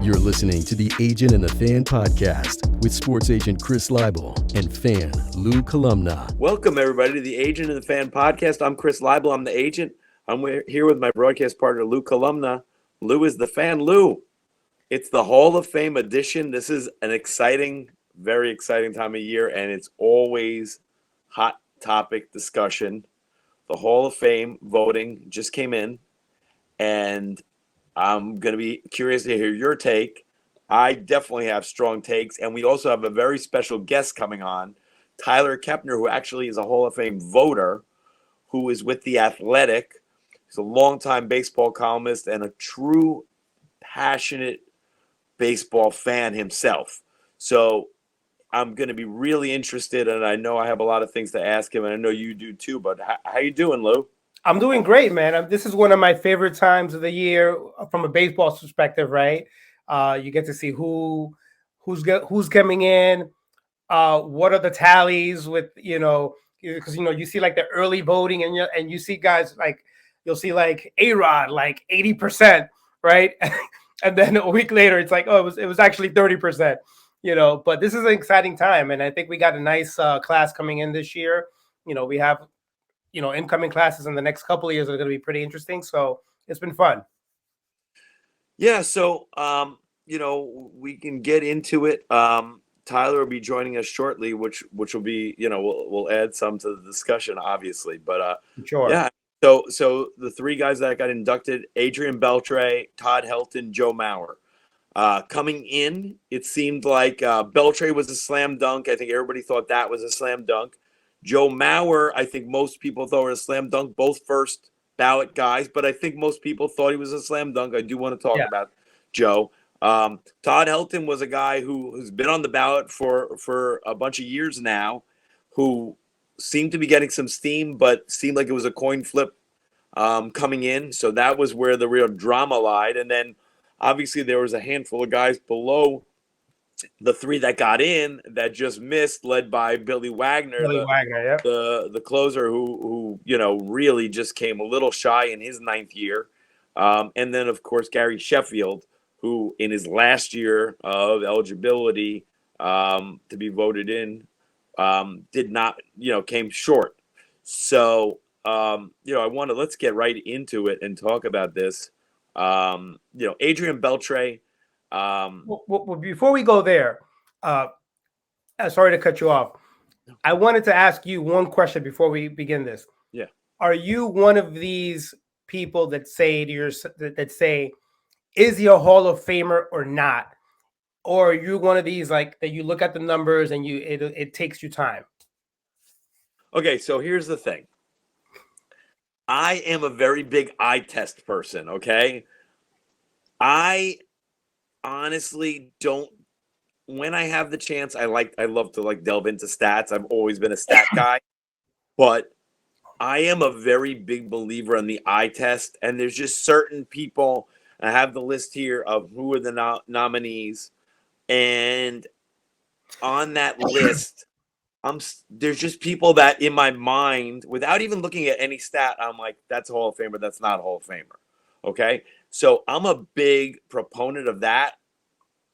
You're listening to the Agent and the Fan podcast with sports agent Chris Leible and fan Lou Columna. Welcome, everybody, to the Agent and the Fan podcast. I'm Chris Leible. I'm the agent. I'm here with my broadcast partner, Lou Columna. Lou is the fan. Lou, it's the Hall of Fame edition. This is an exciting, very exciting time of year, and it's always hot topic discussion. The Hall of Fame voting just came in, and I'm going to be curious to hear your take. I definitely have strong takes, and we also have a very special guest coming on, Tyler Kepner, who actually is a Hall of Fame voter, who is with The Athletic. He's a longtime baseball columnist and a true passionate baseball fan himself. So I'm going to be really interested, and I know I have a lot of things to ask him, and I know you do too. But how you doing, Lou? I'm doing great, man. This is one of my favorite times of the year from a baseball perspective, right? You get to see who's coming in, what are the tallies with, because you see like the early voting, and you see guys like you'll see like A-Rod like 80%, right? And then a week later, it's like, oh, it was actually 30%, But this is an exciting time, and I think we got a nice class coming in this year. We have incoming classes in the next couple of years are going to be pretty interesting. So it's been fun. Yeah. So, we can get into it. Tyler will be joining us shortly, which will be, we'll add some to the discussion, obviously. But sure. Yeah. So the three guys that got inducted: Adrian Beltre, Todd Helton, Joe Mauer. Coming in, it seemed like Beltre was a slam dunk. I think everybody thought that was a slam dunk. Joe Mauer, I think most people thought was a slam dunk, both first ballot guys, but I think most people thought he was a slam dunk. I do want to talk about Joe. Todd Helton was a guy who's been on the ballot for a bunch of years now, who seemed to be getting some steam, but seemed like it was a coin flip coming in. So that was where the real drama lied. And then obviously there was a handful of guys below the three that got in that just missed, led by Billy Wagner, the closer who really just came a little shy in his ninth year. And then, of course, Gary Sheffield, who in his last year of eligibility to be voted in did not, came short. So, let's get right into it and talk about this. Adrian Beltre. Well, before we go there, sorry to cut you off. I wanted to ask you one question before we begin this. Yeah. Are you one of these people that say is he a Hall of Famer or not? Or are you one of these like that you look at the numbers and it takes you time? Okay, so here's the thing. I am a very big eye test person, okay? I honestly don't. When I have the chance, I love to delve into stats. I've always been a stat guy, but I am a very big believer in the eye test. And there's just certain people. I have the list here of who are the nominees, and on that list, there's just people that in my mind, without even looking at any stat, I'm like, that's a Hall of Famer. That's not a Hall of Famer. Okay, so I'm a big proponent of that.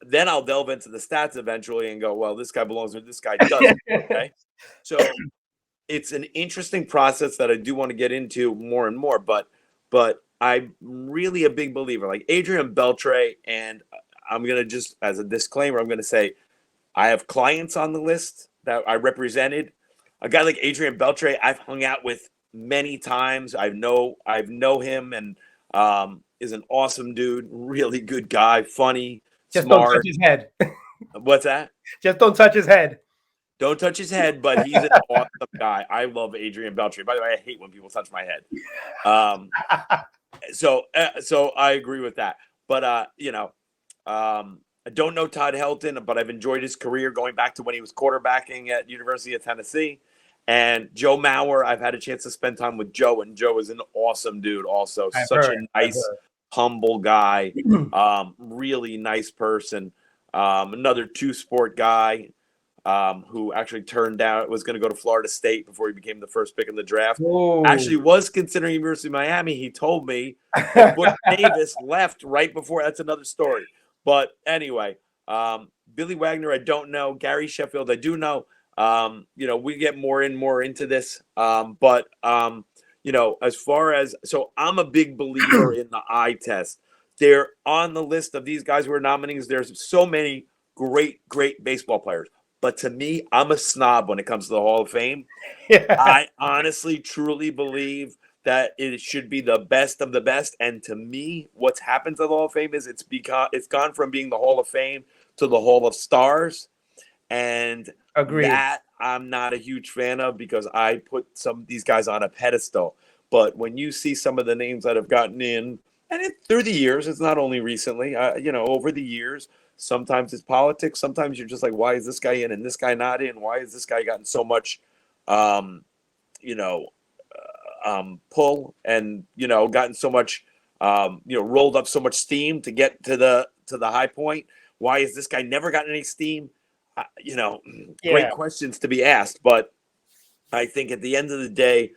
Then I'll delve into the stats eventually and go, well, this guy belongs or this guy doesn't. Okay. So it's an interesting process that I do want to get into more and more, but I'm really a big believer, like Adrian Beltre. And I'm going to just, as a disclaimer, I'm going to say I have clients on the list that I represented. A guy like Adrian Beltre, I've hung out with many times. I know him, and is an awesome dude, really good guy, funny. Just smart. Don't touch his head. What's that? Just don't touch his head. Don't touch his head, but he's an awesome guy. I love Adrian Beltre. By the way, I hate when people touch my head. So I agree with that. But I don't know Todd Helton, but I've enjoyed his career going back to when he was quarterbacking at University of Tennessee. And Joe Mauer, I've had a chance to spend time with Joe, and Joe is an awesome dude. Also, such a nice, humble guy, really nice person. Another two-sport guy who actually turned down, was going to go to Florida State before he became the first pick in the draft. Whoa. Actually was considering University of Miami. He told me that Butch Davis left right before. That's another story. But anyway, Billy Wagner, I don't know. Gary Sheffield, I do know. We get more and more into this. But as far as I'm a big believer in the eye test. They're on the list of these guys who are nominees. There's so many great, great baseball players. But to me, I'm a snob when it comes to the Hall of Fame. Yeah. I honestly, truly believe that it should be the best of the best. And to me, what's happened to the Hall of Fame is it's gone from being the Hall of Fame to the Hall of Stars. And Agreed. that I'm not a huge fan of because I put some of these guys on a pedestal. But when you see some of the names that have gotten in, and through the years, it's not only recently, over the years, sometimes it's politics. Sometimes you're just like, why is this guy in and this guy not in? Why has this guy gotten so much, pull and, gotten so much, rolled up so much steam to get to the high point? Why has this guy never gotten any steam? Great questions to be asked. But I think at the end of the day,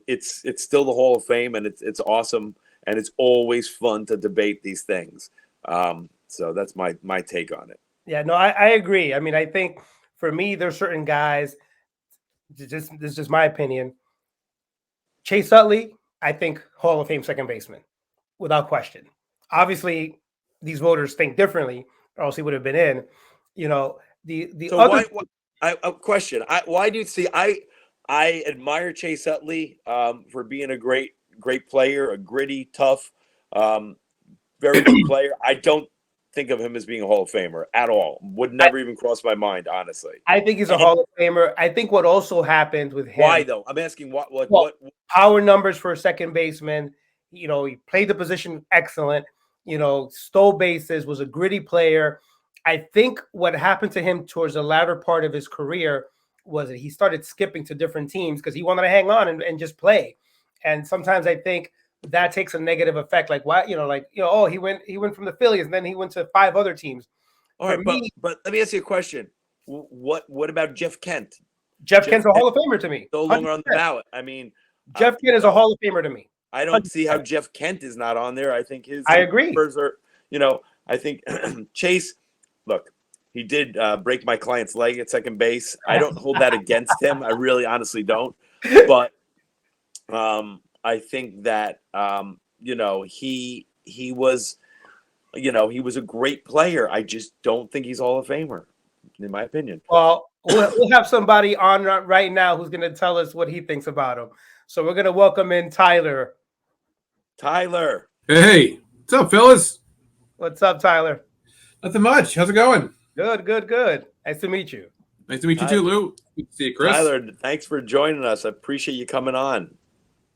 it's still the Hall of Fame, and it's awesome. And it's always fun to debate these things. So that's my take on it. Yeah, no, I agree. I mean, I think for me, there's certain guys, this is just my opinion. Chase Utley, I think Hall of Fame second baseman, without question. Obviously, these voters think differently, or else he would have been in. The so other question. Why do you see I admire Chase Utley for being a great player, a gritty, tough, very good player. I don't think of him as being a Hall of Famer at all. Would never even cross my mind, honestly. I think he's a Hall of Famer. I think what also happened with him. Why though? I'm asking what power numbers for a second baseman. He played the position excellent. Stole bases, was a gritty player. I think what happened to him towards the latter part of his career was that he started skipping to different teams because he wanted to hang on and just play. And sometimes I think that takes a negative effect. Like why, he went from the Phillies and then he went to 5 other teams. All right, but let me ask you a question. What about Jeff Kent? Jeff Kent's a Hall of Famer to me. No longer on the ballot. I mean, Jeff Kent is a Hall of Famer to me. I don't see how Jeff Kent is not on there. I think I agree. numbers are, I think Chase, look, he did break my client's leg at second base. I don't hold that against him. I really honestly don't. But I think that he was a great player. I just don't think he's Hall of Famer, in my opinion. Well, we'll have somebody on right now who's going to tell us what he thinks about him. So we're going to welcome in Tyler. Tyler. Hey, what's up, fellas? What's up, Tyler? Nothing much. How's it going? Good. Nice to meet you. Nice to meet you too, Lou. Good to see you, Chris. Tyler, thanks for joining us. I appreciate you coming on.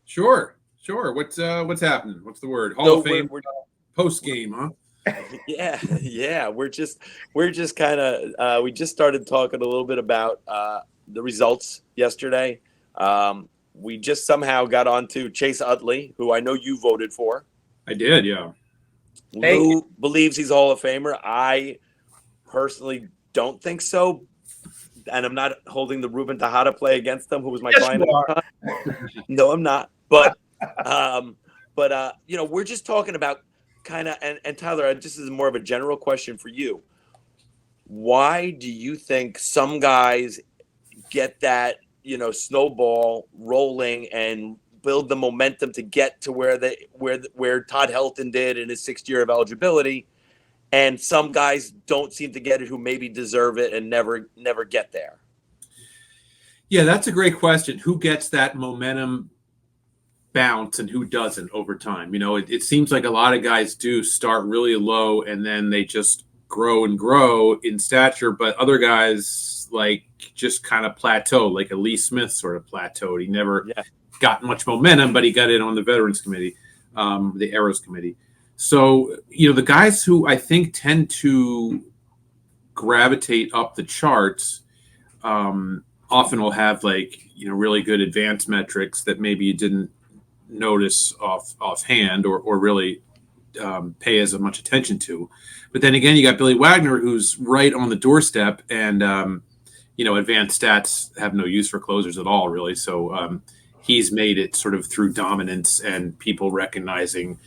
Sure. What's happening? What's the word? Hall of Fame post game, huh? Yeah. We're just kind of we just started talking a little bit about the results yesterday. We just somehow got onto Chase Utley, who I know you voted for. I did, yeah. Lou believes he's a Hall of Famer. I personally don't think so, and I'm not holding the Ruben Tejada play against him, who was my client. No, I'm not. But we're just talking about kind of, and Tyler, this is more of a general question for you. Why do you think some guys get that, snowball rolling and build the momentum to get to where Todd Helton did in his 6th year of eligibility, and some guys don't seem to get it who maybe deserve it and never get there? Yeah, that's a great question. Who gets that momentum bounce and who doesn't over time? It seems like a lot of guys do start really low and then they just grow and grow in stature, but other guys just kind of plateau, like a Lee Smith sort of plateaued. He never got much momentum, but he got in on the Veterans Committee, the Arrows Committee. So, the guys who I think tend to gravitate up the charts often will have really good advanced metrics that maybe you didn't notice offhand or really pay as much attention to. But then again, you got Billy Wagner, who's right on the doorstep, and advanced stats have no use for closers at all, really. So he's made it sort of through dominance and people recognizing,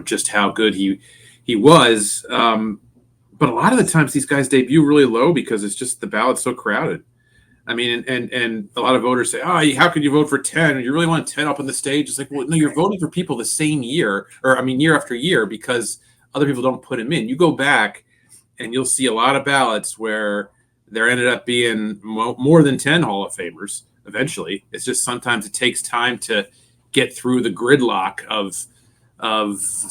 just how good he he was. But a lot of the times these guys debut really low because it's just the ballot's so crowded. I mean, and a lot of voters say, "Oh, how could you vote for 10? You really want 10 up on the stage?" It's like, well, no, you're voting for people the same year, or I mean, year after year, because other people don't put them in. You go back, and you'll see a lot of ballots where there ended up being more than 10 Hall of Famers eventually. It's just sometimes it takes time to get through the gridlock of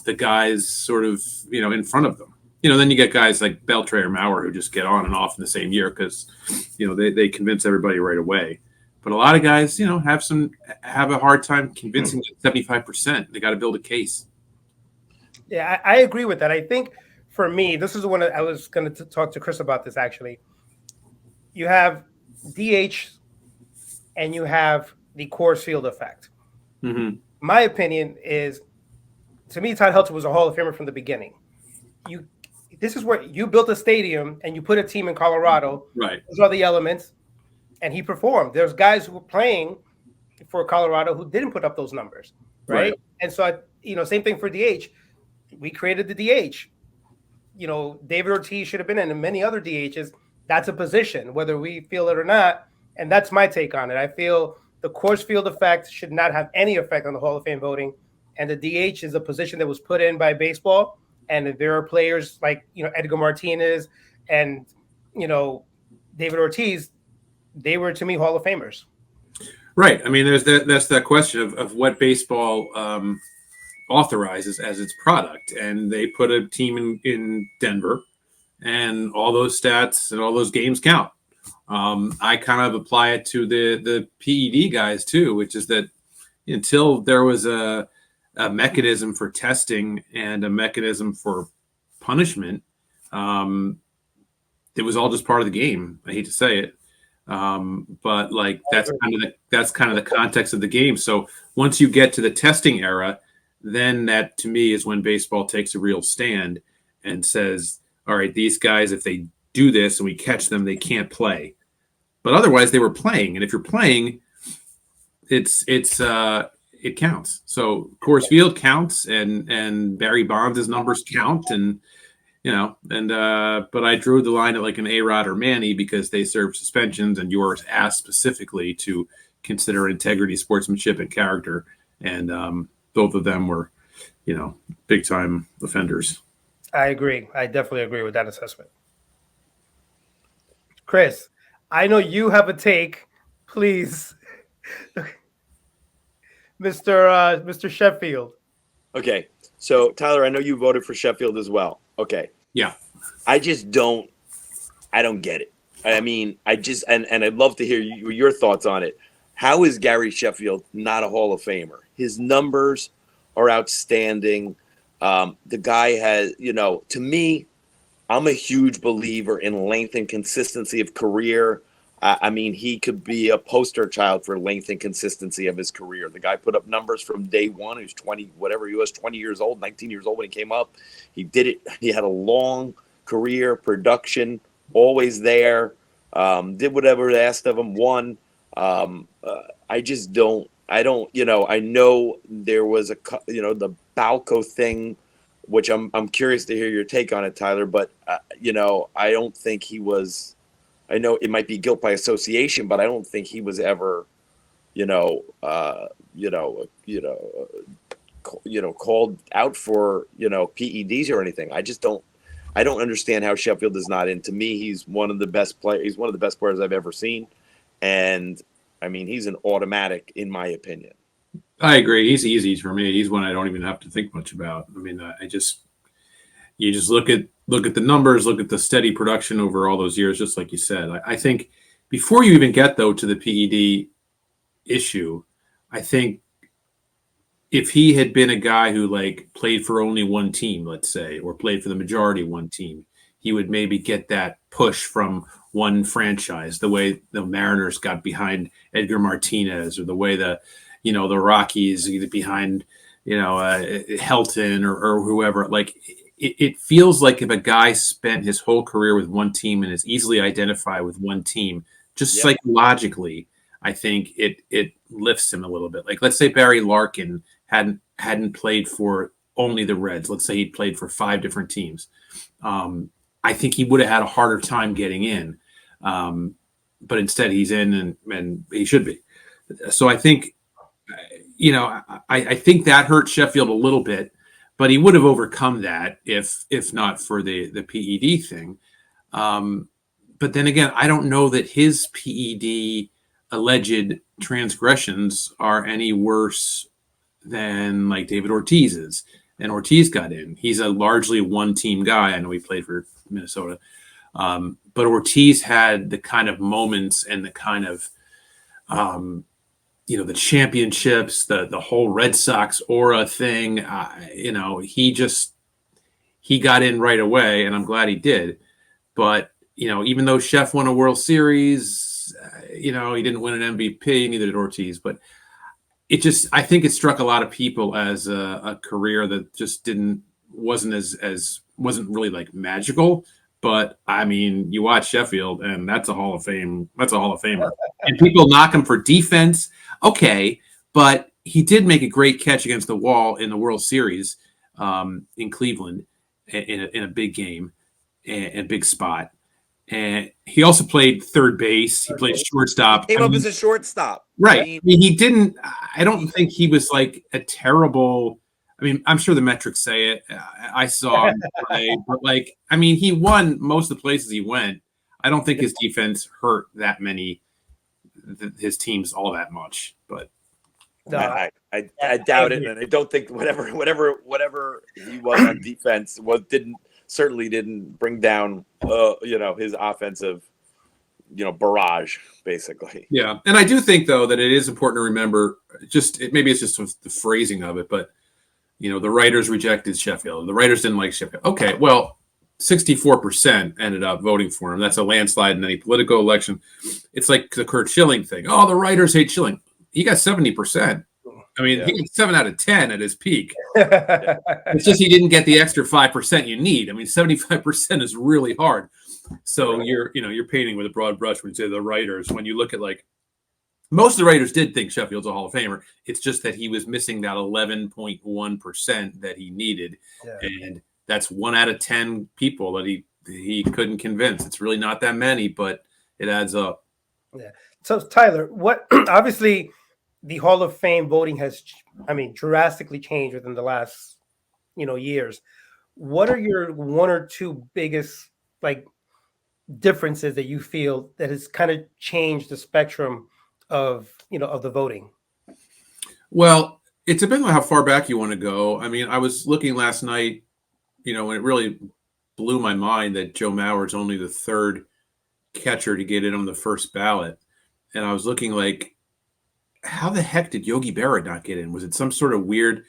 the guys sort of, in front of them. Then you get guys like Beltre or Maurer who just get on and off in the same year because, they convince everybody right away. But a lot of guys, have a hard time convincing 75%. They got to build a case. Yeah, I agree with that. I think for me, this is one I was going to talk to Chris about this actually. You have DH and you have the Coors Field effect. Mm-hmm. My opinion is, to me, Todd Helton was a Hall of Famer from the beginning. This is where you built a stadium and you put a team in Colorado. Right. Those are the elements. And he performed. There's guys who were playing for Colorado who didn't put up those numbers. Right. And so, same thing for DH. We created the DH. David Ortiz should have been in, and many other DHs. That's a position, whether we feel it or not. And that's my take on it. I feel the Coors Field effect should not have any effect on the Hall of Fame voting. And the DH is a position that was put in by baseball. And there are players like, Edgar Martinez and, David Ortiz. They were, to me, Hall of Famers. Right. I mean, that's that question of what baseball authorizes as its product. And they put a team in Denver, and all those stats and all those games count. I kind of apply it to the PED guys, too, which is that until there was a mechanism for testing and a mechanism for punishment, it was all just part of the game. I hate to say it. But like that's kind of the context of the game. So once you get to the testing era, then that to me is when baseball takes a real stand and says, all right, these guys, if they do this and we catch them, they can't play. But otherwise they were playing. And if you're playing, it counts. So Coors Field counts and Barry Bonds' numbers count. And, but I drew the line at like an A-Rod or Manny because they served suspensions, and yours asked specifically to consider integrity, sportsmanship, and character. And both of them were, big time offenders. I agree. I definitely agree with that assessment. Chris, I know you have a take. Please, Mr. Sheffield. Okay. So, Tyler, I know you voted for Sheffield as well. Okay. Yeah. I don't get it. I mean, and I'd love to hear your thoughts on it. How is Gary Sheffield not a Hall of Famer? His numbers are outstanding. The guy has, to me, I'm a huge believer in length and consistency of career. I mean, he could be a poster child for length and consistency of his career. The guy put up numbers from day one. He was 20, whatever he was, 20 years old, 19 years old when he came up. He did it. He had a long career, production, always there. Did whatever they asked of him, won. I know there was the Balco thing, which I'm curious to hear your take on it, Tyler. But, I don't think he was. I know it might be guilt by association, but I don't think he was ever, called out for, PEDs or anything. I don't understand how Sheffield is not in. To me, he's one of the best players. He's one of the best players I've ever seen. And I mean, he's an automatic, in my opinion. I agree. He's easy for me. He's one I don't even have to think much about. I mean, you just look at the numbers, look at the steady production over all those years, just like you said. I think before you even get, though, to the PED issue, I think if he had been a guy who like played for only one team, let's say, or played for the majority of one team, he would maybe get that push from one franchise, the way the Mariners got behind Edgar Martinez, or the way the Rockies get behind, Helton or whoever. Like, it feels like if a guy spent his whole career with one team and is easily identified with one team, just psychologically, I think it lifts him a little bit. Like, let's say Barry Larkin hadn't played for only the Reds, let's say he played for 5 different teams, I think he would have had a harder time getting in. But instead he's in and he should be. So I think, I think that hurt Sheffield a little bit, but he would have overcome that if not for the PED thing. But then again, I don't know that his PED alleged transgressions are any worse than like David Ortiz's. And Ortiz got in. He's a largely one-team guy. I know he played for Minnesota. But Ortiz had the kind of moments and the kind of, the championships, the whole Red Sox aura thing. He got in right away, and I'm glad he did. But, even though Chef won a World Series, he didn't win an MVP, neither did Ortiz. But I think it struck a lot of people as a career that just wasn't really like magical. But I mean, you watch Sheffield, and that's a Hall of Fame. That's a Hall of Famer. And people knock him for defense. Okay, but he did make a great catch against the wall in the World Series in Cleveland in a big game and a big spot. And he also played third base. He played shortstop. Came up as a shortstop. Right. He didn't. I don't think he was like a terrible. I mean, I'm sure the metrics say it. I saw him play, but he won most of the places he went. I don't think his defense hurt that many, his teams all that much. But no, I doubt it, and I don't think whatever he was on defense certainly didn't bring down his offensive barrage, basically. Yeah, and I do think though that it is important to remember. Maybe it's just the phrasing of it, but. The writers rejected Sheffield. The writers didn't like Sheffield. Okay, well, 64% ended up voting for him. That's a landslide in any political election. It's like the Kurt Schilling thing. Oh, the writers hate Schilling. He got 70%. I mean, he got 7 out of 10 at his peak. It's just he didn't get the extra 5% you need. I mean, 75% is really hard. So you're painting with a broad brush when you say the writers. When you look at most of the writers did think Sheffield's a Hall of Famer. It's just that he was missing that 11.1% that he needed. Yeah. And that's 1 out of 10 people that he couldn't convince. It's really not that many, but it adds up. Yeah. So Tyler, what obviously the Hall of Fame voting has, drastically changed within the last, years. What are your 1 or 2 biggest differences that you feel that has kind of changed the spectrum of the voting? Well, it depends on how far back you want to go. I mean, I was looking last night, and it really blew my mind that Joe Mauer's only the 3rd catcher to get in on the first ballot. And I was looking how the heck did Yogi Berra not get in? Was it some sort of weird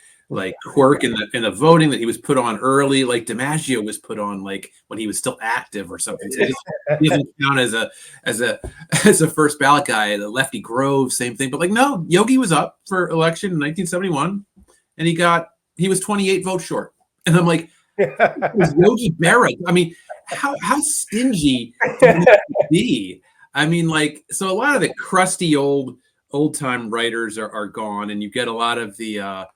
quirk in the voting that he was put on early? Like DiMaggio was put on when he was still active or something. So he doesn't count as a first ballot guy. The Lefty Grove, same thing. But no, Yogi was up for election in 1971, and he was 28 votes short. And I'm like, was Yogi Berra? I mean, how stingy do you have to be? I mean, so a lot of the crusty old time writers are gone, and you get a lot of the.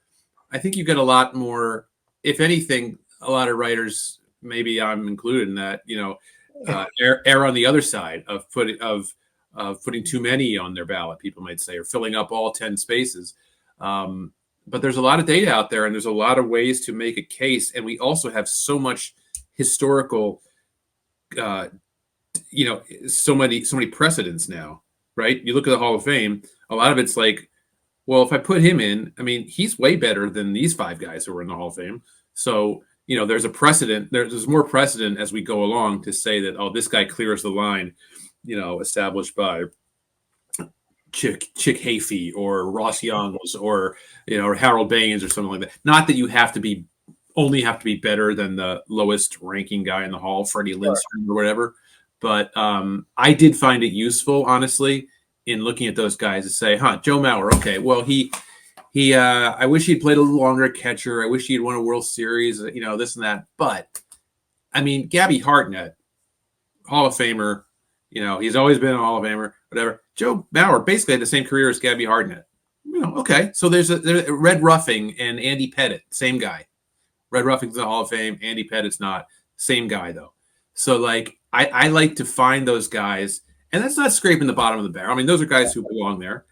I think you get a lot more, if anything, a lot of writers, maybe I'm included in that, err on the other side of putting too many on their ballot, people might say, or filling up all 10 spaces. But there's a lot of data out there, and there's a lot of ways to make a case. And we also have so much historical, so many precedents now, right? You look at the Hall of Fame, a lot of it's well, if I put him in, I mean, he's way better than these 5 guys who are in the Hall of Fame. So, there's a precedent. There's more precedent as we go along to say that, this guy clears the line, established by Chick Hafey or Ross Youngs or, or Harold Baines or something like that. Not that you only have to be better than the lowest ranking guy in the Hall, Freddie Lindstrom or whatever. But I did find it useful, honestly, in looking at those guys to say, Joe Mauer, okay, well, I wish he'd played a little longer at catcher. I wish he'd won a World Series, this and that. But, I mean, Gabby Hartnett, Hall of Famer, he's always been a Hall of Famer, whatever. Joe Mauer basically had the same career as Gabby Hartnett. Okay, so there's Red Ruffing and Andy Pettitte, same guy. Red Ruffing's in the Hall of Fame. Andy Pettit's not. Same guy, though. So, like, I like to find those guys, and that's not scraping the bottom of the barrel. I mean, those are guys who belong there.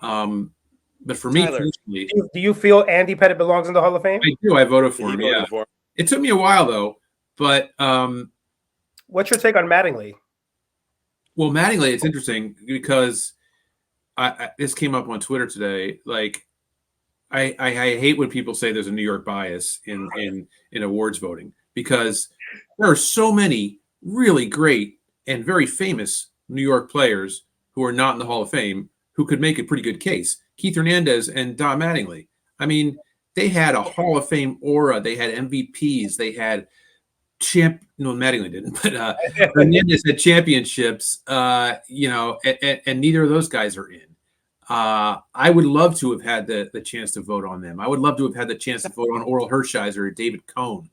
But for me, Tyler, personally, Do you feel Andy Pettit belongs in the Hall of Fame? I do. I voted for he him. voted Yeah. for him. It took me a while, though. But, What's your take on Mattingly? well, Mattingly, it's interesting because this came up on Twitter today. Like, I hate when people say there's a New York bias in awards voting, because there are so many really great and very famous New York players who are not in the Hall of Fame who could make a pretty good case. Keith Hernandez and Don Mattingly. I mean, they had a Hall of Fame aura. They had MVPs. They had no, Mattingly didn't, but Hernandez had championships, and neither of those guys are in. I would love to have had the chance to vote on them. I would love to have had the chance to vote on Oral Hershiser or David Cohn,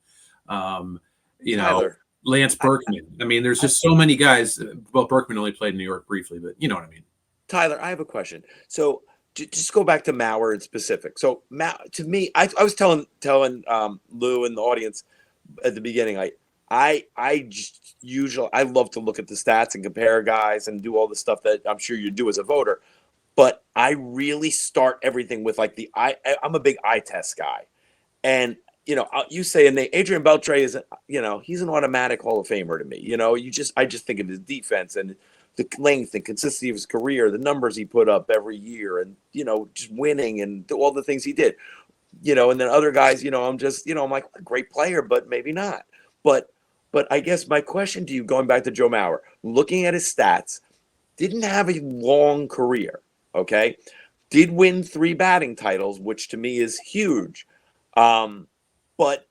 Tyler, Lance Berkman. I mean, there's just so many guys. Well, Berkman only played in New York briefly, but you know what I mean. Tyler, I have a question. So just go back to Mauer in specific. So to me, I was telling Lou and the audience at the beginning, I love to look at the stats and compare guys and do all the stuff that I'm sure you do as a voter. But I really start everything with like I'm a big eye test guy. And, you say a name, Adrian Beltre is, he's an automatic Hall of Famer to me. I just think of his defense and the length and consistency of his career, the numbers he put up every year and, just winning and all the things he did, and then other guys, I'm like a great player, but maybe not. But I guess my question to you, going back to Joe Mauer, looking at his stats, didn't have a long career. Okay. Did win 3 batting titles, which to me is huge. But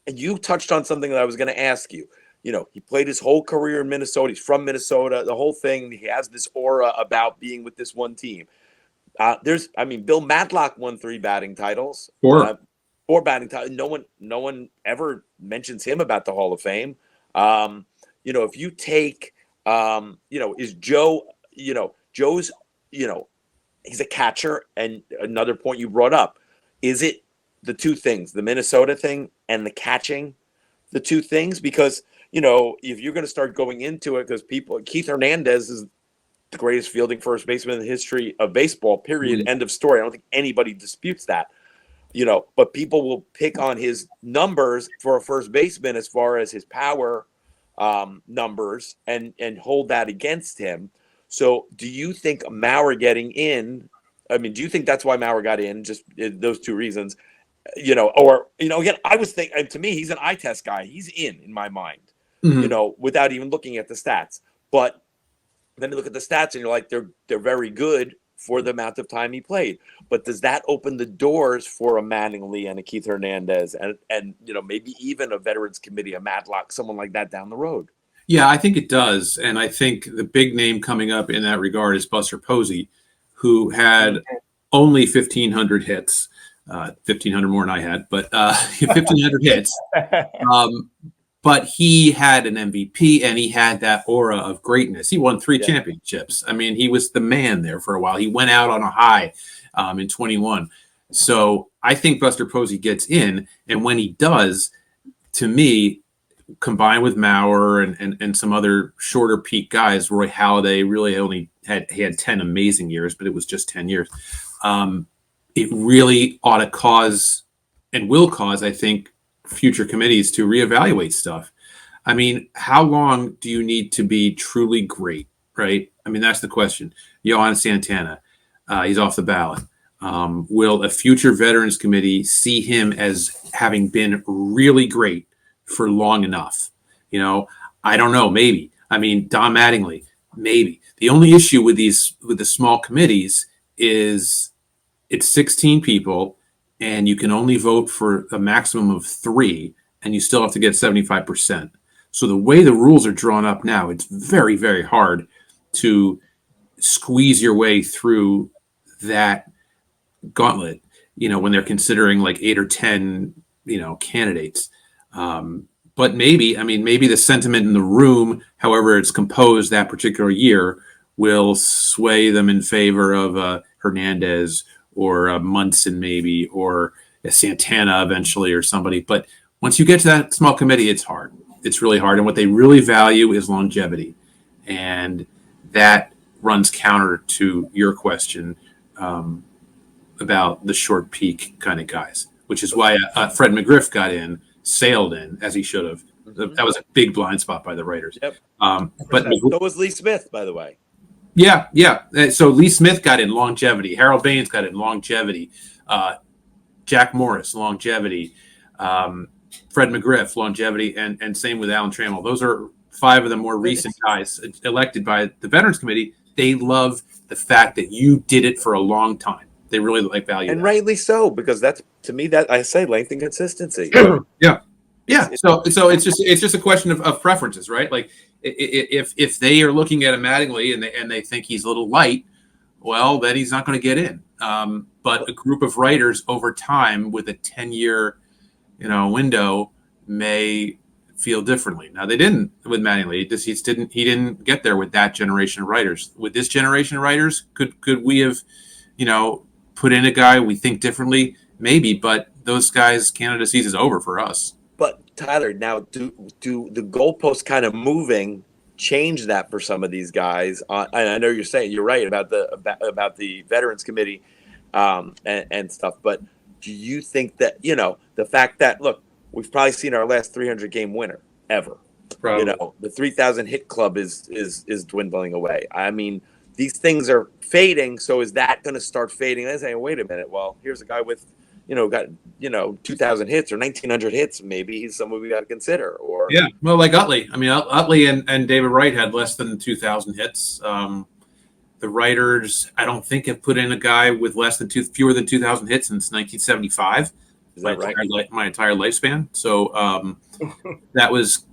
and you touched on something that I was going to ask you. He played his whole career in Minnesota. He's from Minnesota, the whole thing. He has this aura about being with this one team. Bill Matlock won 3 batting titles. 4 batting titles. No one ever mentions him about the Hall of Fame. If you take, is Joe, Joe's, he's a catcher. And another point you brought up, is it the two things, the Minnesota thing and the catching, the two things? Because, if you're going to start going into it, because Keith Hernandez is the greatest fielding first baseman in the history of baseball, period, end of story. I don't think anybody disputes that, but people will pick on his numbers for a first baseman as far as his power numbers and hold that against him. So do you think Mauer getting in, do you think that's why Mauer got in, just those two reasons, again, I was thinking, to me, he's an eye test guy. He's in my mind, without even looking at the stats. But then you look at the stats and you're like, they're very good for the amount of time he played. But does that open the doors for a Mattingly and a Keith Hernandez and maybe even a Veterans Committee, a Matlock, someone like that down the road? Yeah, I think it does. And I think the big name coming up in that regard is Buster Posey, who had only 1,500 hits, 1,500 more than I had, but 1,500 hits. But he had an MVP and he had that aura of greatness. He won 3 championships. He was the man there for a while. He went out on a high in 21. So I think Buster Posey gets in. And when he does, to me, combined with Mauer and some other shorter peak guys, Roy Halladay really only had 10 amazing years, but it was just 10 years. It really ought to cause and will cause, I think, future committees to reevaluate stuff. How long do you need to be truly great, right? That's the question. Johan Santana, he's off the ballot. Will a future Veterans Committee see him as having been really great for long enough? I don't know. Maybe. Don Mattingly, maybe. The only issue with the small committees is it's 16 people and you can only vote for a maximum of 3 and you still have to get 75%. So the way the rules are drawn up now, it's very, very hard to squeeze your way through that gauntlet, when they're considering like 8 or 10, candidates. But maybe the sentiment in the room, however it's composed that particular year, will sway them in favor of Hernandez or Munson maybe, or a Santana eventually, or somebody. But once you get to that small committee, it's hard. It's really hard. And what they really value is longevity. And that runs counter to your question about the short peak kind of guys, which is why Fred McGriff sailed in, as he should have. Mm-hmm. That was a big blind spot by the writers. Yep. But so was Lee Smith, by the way. Yeah. So Lee Smith got in longevity. Harold Baines got in longevity. Jack Morris, longevity. Fred McGriff, longevity, and same with Alan Trammell. Those are 5 of the more recent guys elected by the Veterans Committee. They love the fact that you did it for a long time. They really value and that. Rightly so, because that's, to me, that I say length and consistency. Yeah. So it's just a question of preferences, right? Like if they are looking at him Mattingly and they think he's a little light, well, then he's not going to get in. But a group of writers over time with a 10-year, window may feel differently. Now they didn't with Mattingly. He didn't get there with that generation of writers. With this generation of writers, could we have, put in a guy we think differently? Maybe, but those guys' candidacy is over for us. But Tyler, now do the goalposts kind of moving change that for some of these guys? And I know you're right about the Veterans Committee and stuff. But do you think that the fact that, look, we've probably seen our last 300 game winner ever? Probably. The 3,000 hit club is dwindling away. I mean, these things are fading. So is that going to start fading? And saying, wait a minute. Well, here's a guy with got 2,000 hits or 1,900 hits. Maybe he's someone we got to consider. Or well, like Utley. I mean, Utley and David Wright had less than 2,000 hits. The writers, I don't think, have put in a guy with fewer than 2,000 hits since 1975. Is that right? My entire lifespan. So that was,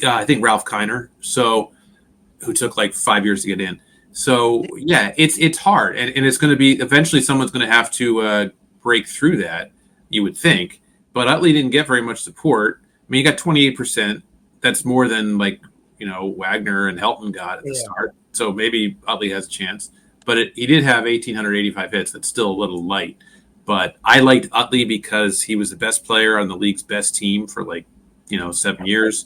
I think, Ralph Kiner. So who took like 5 years to get in. So yeah, it's hard, and it's going to be eventually someone's going to have to break through that, you would think. But Utley didn't get very much support. I mean, he got 28%. That's more than Wagner and Helton got at the start. So maybe Utley has a chance. But he did have 1,885 hits. That's still a little light. But I liked Utley because he was the best player on the league's best team for 7 years.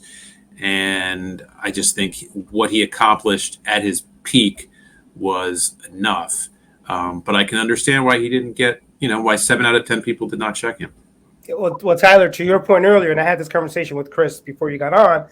And I just think what he accomplished at his peak was enough. But I can understand why he didn't get, why 7 out of 10 people did not check him. Well, Tyler, to your point earlier, and I had this conversation with Chris before you got on,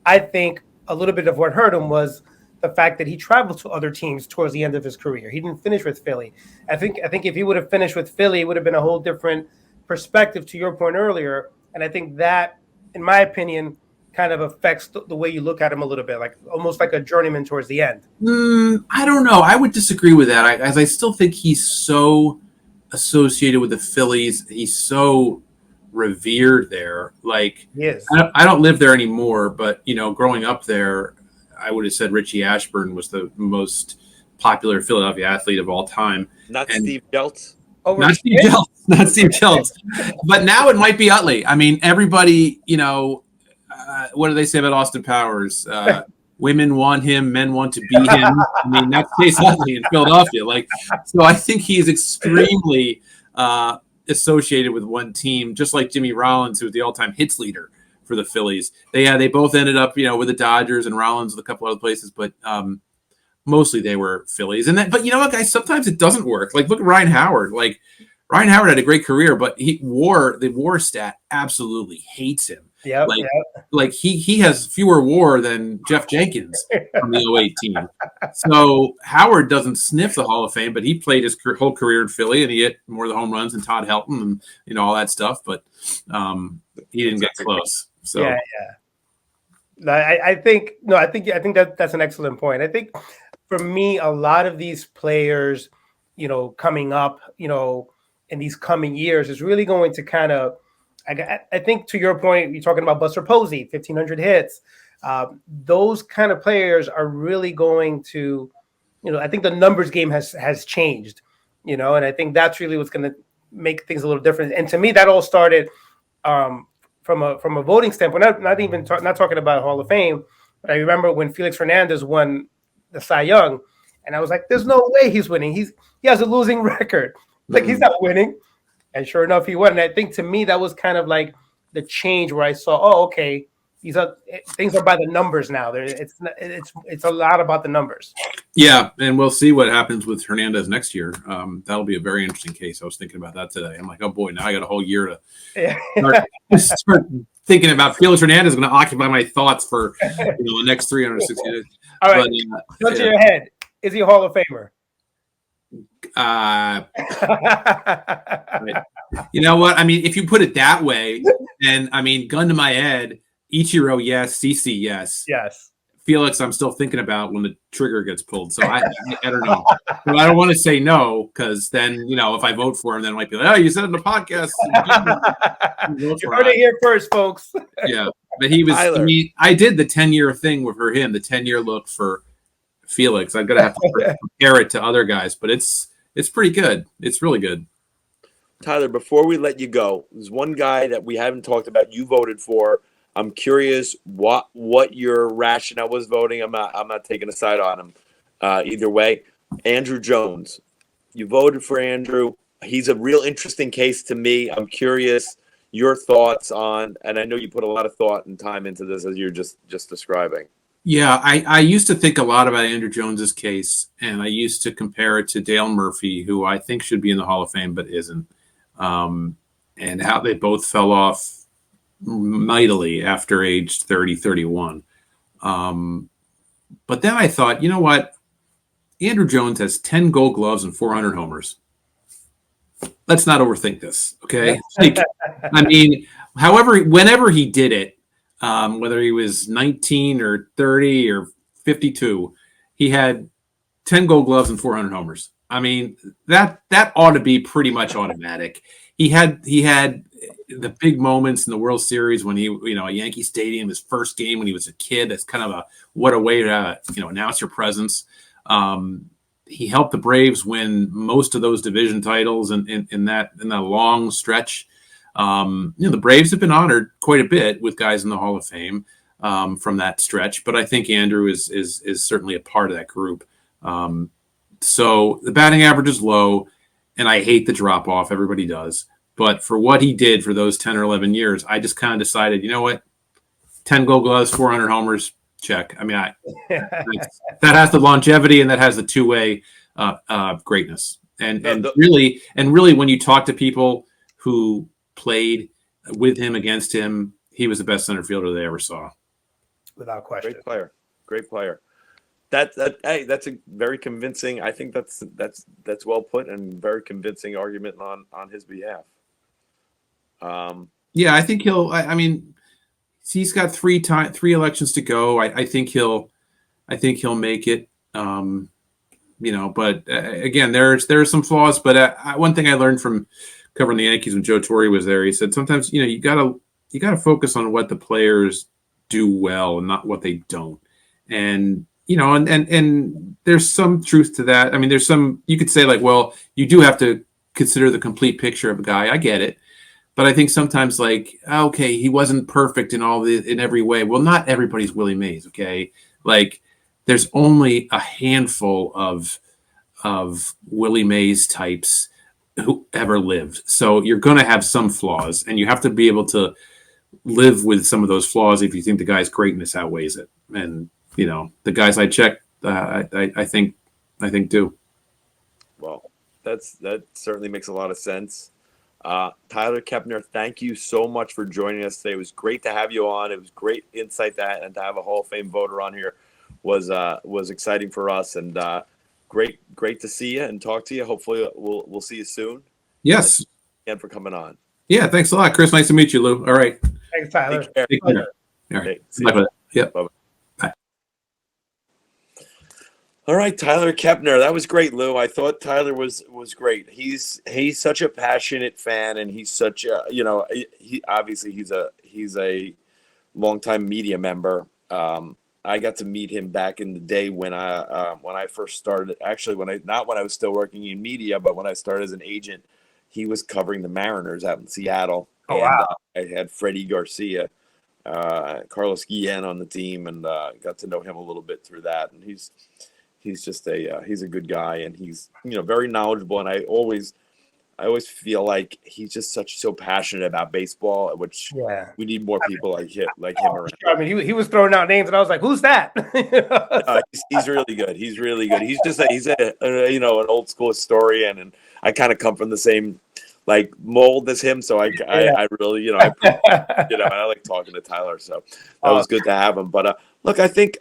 I think a little bit of what hurt him was the fact that he traveled to other teams towards the end of his career. He didn't finish with Philly. I think if he would have finished with Philly, it would have been a whole different perspective to your point earlier. And I think that, in my opinion, kind of affects the way you look at him a little bit, like almost like a journeyman towards the end. I don't know. I would disagree with that. I still think he's so associated with the Phillies. He's so revered there. Like, yes. I don't live there anymore, but growing up there, I would have said Richie Ashburn was the most popular Philadelphia athlete of all time. Steve Jeltz. Not Steve Jeltz. But now it might be Utley. I mean, everybody, what do they say about Austin Powers? Women want him, men want to be him. I mean, that's Chase Utley in Philadelphia. So I think he's extremely associated with one team, just like Jimmy Rollins, who was the all-time hits leader for the Phillies. They both ended up, with the Dodgers, and Rollins with a couple other places, but mostly they were Phillies. But you know what, guys? Sometimes it doesn't work. Like, look at Ryan Howard. Like, Ryan Howard had a great career, but the WAR stat absolutely hates him. Yeah, like he has fewer WAR than Jeff Jenkins from the 2008 team. So Howard doesn't sniff the Hall of Fame, but he played his whole career in Philly, and he hit more of the home runs than Todd Helton and all that stuff. But he didn't get close. So yeah. I think that's an excellent point. I think for me, a lot of these players, coming up, in these coming years is really going to kind of, I think to your point, you're talking about Buster Posey, 1,500 hits. Those kind of players are really going to, I think the numbers game has changed, and I think that's really what's going to make things a little different. And to me, that all started from a voting standpoint, not talking about Hall of Fame, but I remember when Felix Hernandez won the Cy Young, and I was like, there's no way he's winning. He has a losing record. Like, he's not winning. And sure enough, he won. And I think to me, that was kind of like the change where I saw, oh, okay, things are by the numbers now. It's a lot about the numbers. Yeah, and we'll see what happens with Hernandez next year. That'll be a very interesting case. I was thinking about that today. I'm like, oh boy, now I got a whole year to start thinking about Felix Hernandez. Is going to occupy my thoughts for the next 360 days. All right, touch your head. Is he a Hall of Famer? You know what? I mean, if you put it that way, and I mean, gun to my head, Ichiro, yes. CC, yes. Yes. Felix, I'm still thinking about when the trigger gets pulled. So I don't know. But I don't want to say no, because then, if I vote for him, then I might be like, oh, you said it in the podcast. You heard it here first, folks. Yeah. But he was, Tyler. I did the 10-year thing for him, the 10-year look for Felix. I'm going to have to compare it to other guys, but it's pretty good. It's really good. Tyler, before we let you go, there's one guy that we haven't talked about you voted for. I'm curious what your rationale was voting. I'm not taking a side on him either way. Andrew Jones, you voted for Andrew. He's a real interesting case to me. I'm curious your thoughts on, and I know you put a lot of thought and time into this as you're just describing. Yeah, I used to think a lot about Andrew Jones's case, and I used to compare it to Dale Murphy, who I think should be in the Hall of Fame but isn't, and how they both fell off mightily after age 30, 31. But then I thought, you know what? Andrew Jones has 10 gold gloves and 400 homers. Let's not overthink this, okay? I mean, whenever he did it, whether he was 19 or 30 or 52, he had 10 gold gloves and 400 homers. I mean, that ought to be pretty much automatic. He had the big moments in the World Series when he, at Yankee Stadium, his first game when he was a kid. That's kind of what a way to, announce your presence. He helped the Braves win most of those division titles in that long stretch. The Braves have been honored quite a bit with guys in the Hall of Fame from that stretch, but I think Andrew is certainly a part of that group. So the batting average is low, and I hate the drop off. Everybody does. But for what he did for those 10 or 11 years, I just kind of decided, you know what? 10 gold gloves, 400 homers, check. I mean, that has the longevity and that has the two-way greatness. And really, when you talk to people who played with him, against him, he was the best center fielder they ever saw. Without question. Great player. That's a very convincing. I think that's well put and very convincing argument on his behalf. Yeah, I think he'll. I mean, he's got three elections to go. I think he'll make it. But again, there are some flaws. But one thing I learned from covering the Yankees when Joe Torre was there, he said sometimes you gotta focus on what the players do well and not what they don't. And and there's some truth to that. I mean, there's some, you could say like, well, you do have to consider the complete picture of a guy. I get it. But I think sometimes like, okay, he wasn't perfect in every way. Well, not everybody's Willie Mays. Okay. Like there's only a handful of Willie Mays types who ever lived. So you're going to have some flaws, and you have to be able to live with some of those flaws if you think the guy's greatness outweighs it. And, the guys I checked, I think do. Well, that certainly makes a lot of sense. Tyler Kepner, thank you so much for joining us today. It was great to have you on. It was great insight and to have a Hall of Fame voter on here was exciting for us, and great to see you and talk to you. Hopefully we'll see you soon. Yes. And for coming on. Yeah, thanks a lot, Chris. Nice to meet you, Lou. All right. Thanks, Tyler. Take care. All right. Yep. Bye-bye. All right, Tyler Kepner. That was great, Lou. I thought Tyler was great. He's such a passionate fan, and he's such a he's a longtime media member. I got to meet him back in the day when I first started. Actually, not when I was still working in media, but when I started as an agent. He was covering the Mariners out in Seattle. Oh, wow. I had Freddie Garcia, Carlos Guillen on the team, and got to know him a little bit through that. And he's just he's a good guy, and he's very knowledgeable. And I always feel like he's just so passionate about baseball, which Yeah. we need more people like him around. I mean, he was throwing out names, and I was like, "Who's that?" He's really good. He's really good. He's just an old school historian, and I kind of come from the same like mold as him, so I really I I like talking to Tyler, so that was good to have him. But look, I think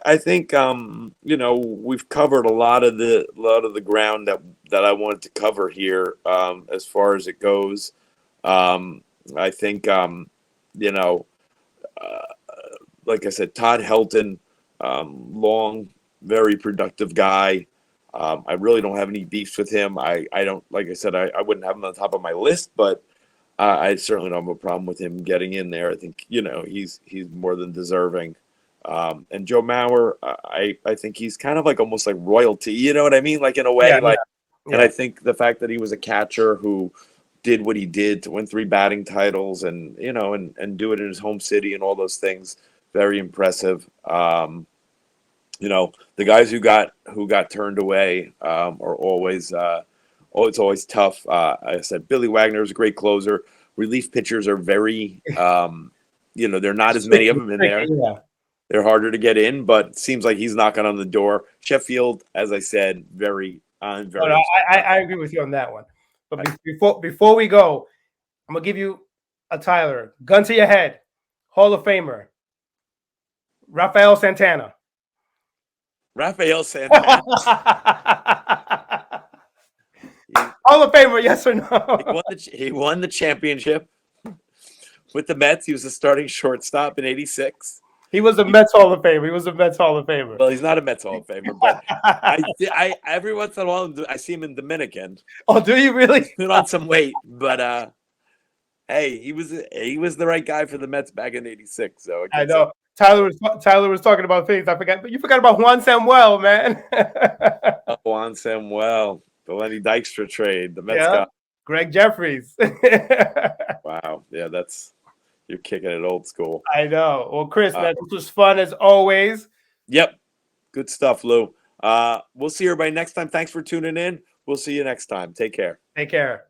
we've covered a lot of the ground that I wanted to cover here as far as it goes. I think like I said, Todd Helton, long, very productive guy. I really don't have any beefs with him. I don't, like I said, I wouldn't have him on the top of my list, but I certainly don't have a problem with him getting in there. I think, he's more than deserving. And Joe Mauer, I think he's kind of like almost like royalty, you know what I mean? Like in a way, and I think the fact that he was a catcher who did what he did to win 3 batting titles and, and do it in his home city and all those things, very impressive. The guys who got turned away are always it's always tough. I said Billy Wagner is a great closer. Relief pitchers are very there are not as many of them in there. Yeah. They're harder to get in, but it seems like he's knocking on the door. Sheffield, as I said, very. I agree with you on that one. But before we go, I'm gonna give you a Tyler gun to your head, Hall of Famer, Rafael Santana. Hall of Famer, yes or no? He won the championship with the Mets. He was a starting shortstop in '86. He was a Mets Hall of Famer. Well, he's not a Mets Hall of Famer, but I every once in a while I see him in Dominican. Oh, do you really? Put on some weight, but hey, he was the right guy for the Mets back in '86. So I know. Tyler was talking about things I forgot, but you forgot about Juan Samuel, man. Juan Samuel, the Lenny Dykstra trade, the Mets got Greg Jeffries. Wow, yeah, you're kicking it old school. I know. Well, Chris, man, this was fun as always. Yep, good stuff, Lou. We'll see everybody next time. Thanks for tuning in. We'll see you next time. Take care. Take care.